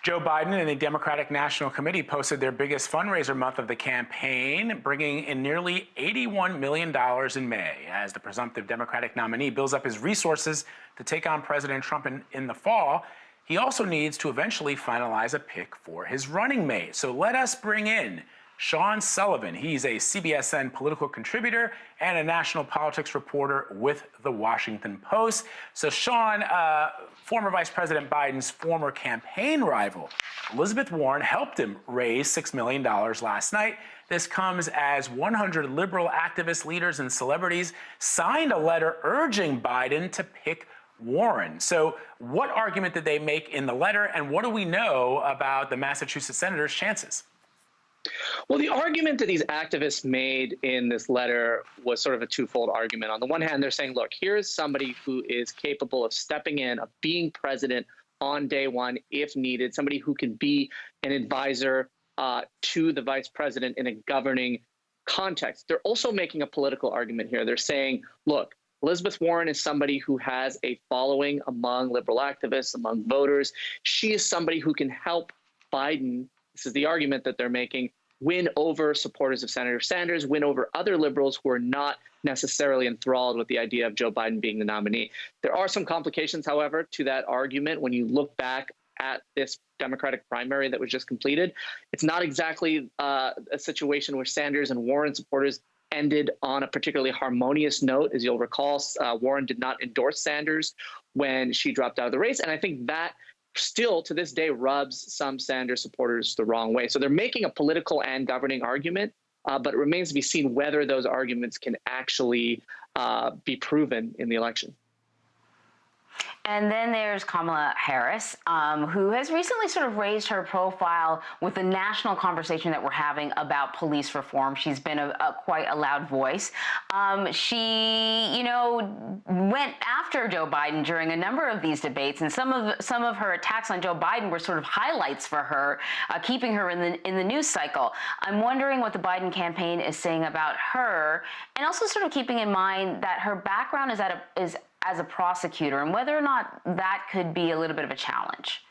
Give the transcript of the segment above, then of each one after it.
Joe Biden and the Democratic National Committee posted their biggest fundraiser month of the campaign, bringing in nearly $81 million in May, as the presumptive Democratic nominee builds up his resources to take on President Trump in the fall. He also needs to eventually finalize a pick for his running mate. So let us bring in Sullivan. He's a CBSN political contributor and a national politics reporter with The Washington Post. So Sean, former Vice President Biden's former campaign rival, Elizabeth Warren, helped him raise $6 million last night. This comes as 100 liberal activist leaders and celebrities signed a letter urging Biden to pick Warren. So what argument did they make in the letter, and what do we know about the Massachusetts senator's chances? Well, the argument that these activists made in this letter was sort of a twofold argument. On the one hand, they're saying, look, here's somebody who is capable of stepping in, of being president on day one if needed, somebody who can be an advisor to the vice president in a governing context. They're also making a political argument here. They're saying, look, Elizabeth Warren is somebody who has a following among liberal activists, among voters. She is somebody who can help Biden, this is the argument that they're making, win over supporters of Senator Sanders, win over other liberals who are not necessarily enthralled with the idea of Joe Biden being the nominee. There are some complications, however, to that argument. When you look back at this Democratic primary that was just completed, it's not exactly a situation where Sanders and Warren supporters ended on a particularly harmonious note. As you'll recall, Warren did not endorse Sanders when she dropped out of the race. And I think that still to this day rubs some Sanders supporters the wrong way. So they're making a political and governing argument, but it remains to be seen whether those arguments can actually be proven in the election. And then there's Kamala Harris, who has recently sort of raised her profile with the national conversation that we're having about police reform. She's been quite a loud voice. She, went after Joe Biden during a number of these debates, and some of her attacks on Joe Biden were sort of highlights for her, keeping her in the news cycle. I'm wondering what the Biden campaign is saying about her, and also sort of keeping in mind that her background is as a prosecutor, and whether or not that could be a little bit of a challenge.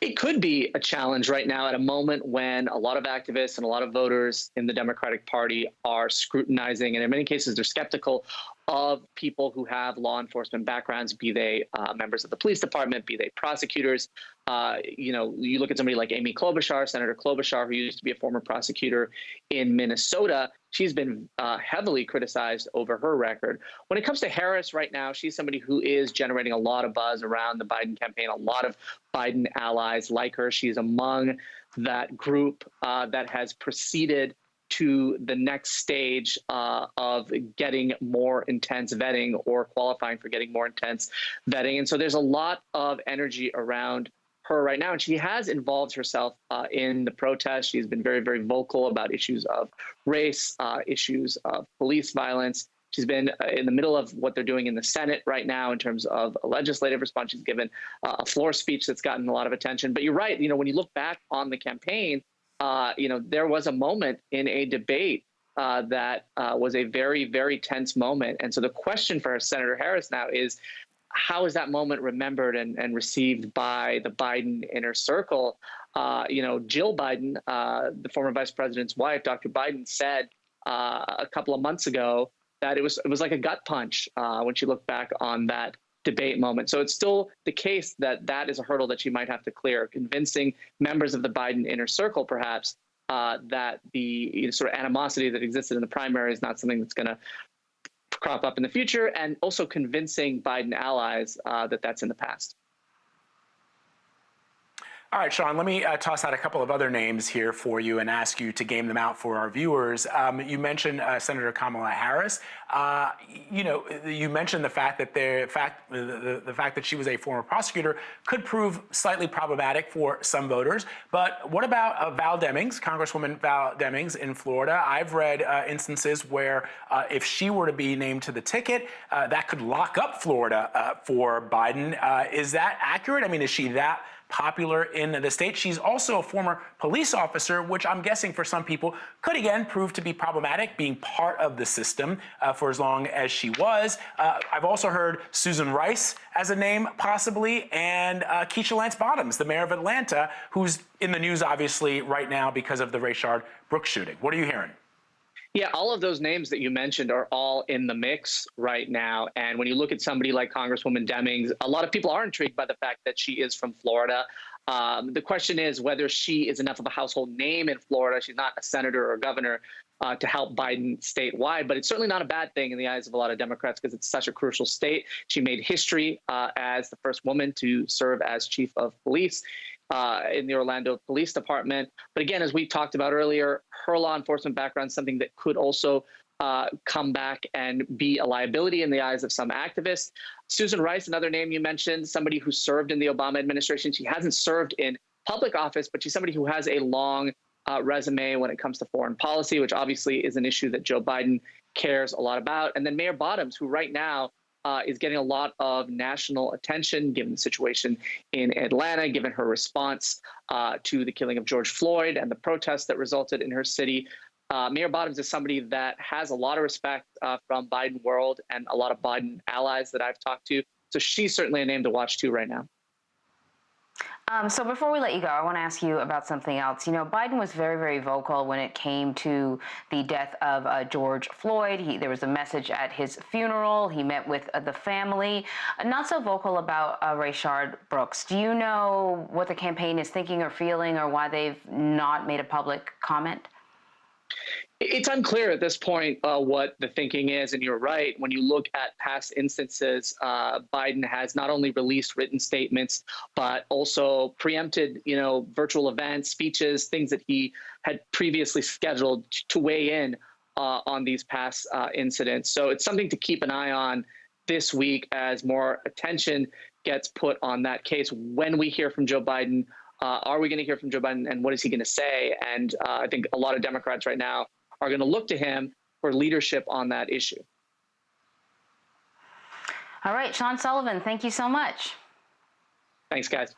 It could be a challenge right now at a moment when a lot of activists and a lot of voters in the Democratic Party are scrutinizing, and in many cases they're skeptical of people who have law enforcement backgrounds, be they members of the police department, be they prosecutors. You look at somebody like Amy Klobuchar, Senator Klobuchar, who used to be a former prosecutor in Minnesota. She's been heavily criticized over her record. When it comes to Harris right now, she's somebody who is generating a lot of buzz around the Biden campaign. A lot of Biden allies like her. She's among that group that has proceeded to the next stage of getting more intense vetting or qualifying for getting more intense vetting. And so there's a lot of energy around her right now. And she has involved herself in the protest. She's been very, very vocal about issues of race, issues of police violence. She's been in the middle of what they're doing in the Senate right now in terms of a legislative response. She's given a floor speech that's gotten a lot of attention. But you're right. When you look back on the campaign, there was a moment in a debate that was a very, very tense moment. And so the question for Senator Harris now is, how is that moment remembered and received by the Biden inner circle? Jill Biden, the former vice president's wife, Dr. Biden, said a couple of months ago that it was like a gut punch when she looked back on that debate moment. So it's still the case that that is a hurdle that she might have to clear, convincing members of the Biden inner circle, perhaps, that the sort of animosity that existed in the primary is not something that's going to crop up in the future, and also convincing Biden allies that that's in the past. All right, Sean, let me toss out a couple of other names here for you and ask you to game them out for our viewers. You mentioned Senator Kamala Harris. You mentioned the fact that the fact that she was a former prosecutor could prove slightly problematic for some voters. But what about Val Demings, Congresswoman Val Demings in Florida? I've read instances where if she were to be named to the ticket, that could lock up Florida for Biden. Is that accurate? I mean, is she that popular in the state. She's also a former police officer, which I'm guessing for some people could again prove to be problematic, being part of the system for as long as she was. I've also heard Susan Rice as a name possibly, and Keisha Lance Bottoms, the mayor of Atlanta, who's in the news obviously right now because of the Rayshard Brooks shooting. What are you hearing? Yeah, all of those names that you mentioned are all in the mix right now. And when you look at somebody like Congresswoman Demings, a lot of people are intrigued by the fact that she is from Florida. The question is whether she is enough of a household name in Florida. She's not a senator or governor to help Biden statewide, but it's certainly not a bad thing in the eyes of a lot of Democrats because it's such a crucial state. She made history as the first woman to serve as chief of police in the Orlando Police Department. But again, as we talked about earlier, her law enforcement background is something that could also come back and be a liability in the eyes of some activists. Susan Rice, another name you mentioned, somebody who served in the Obama administration. She hasn't served in public office, but she's somebody who has a long resume when it comes to foreign policy, which obviously is an issue that Joe Biden cares a lot about. And then Mayor Bottoms, who right now is getting a lot of national attention given the situation in Atlanta, given her response to the killing of George Floyd and the protests that resulted in her city. Mayor Bottoms is somebody that has a lot of respect from Biden world and a lot of Biden allies that I've talked to. So she's certainly a name to watch too right now. So before we let you go, I want to ask you about something else. You know, Biden was very, very vocal when it came to the death of George Floyd. There was a message at his funeral. He met with the family. Not so vocal about Rayshard Brooks. Do you know what the campaign is thinking or feeling, or why they've not made a public comment? It's unclear at this point what the thinking is, and you're right. When you look at past instances, Biden has not only released written statements, but also preempted, virtual events, speeches, things that he had previously scheduled to weigh in on these past incidents. So it's something to keep an eye on this week as more attention gets put on that case. When we hear from Joe Biden, are we going to hear from Joe Biden, and what is he going to say? And I think a lot of Democrats right now are going to look to him for leadership on that issue. All right, Sean Sullivan, thank you so much. Thanks, guys.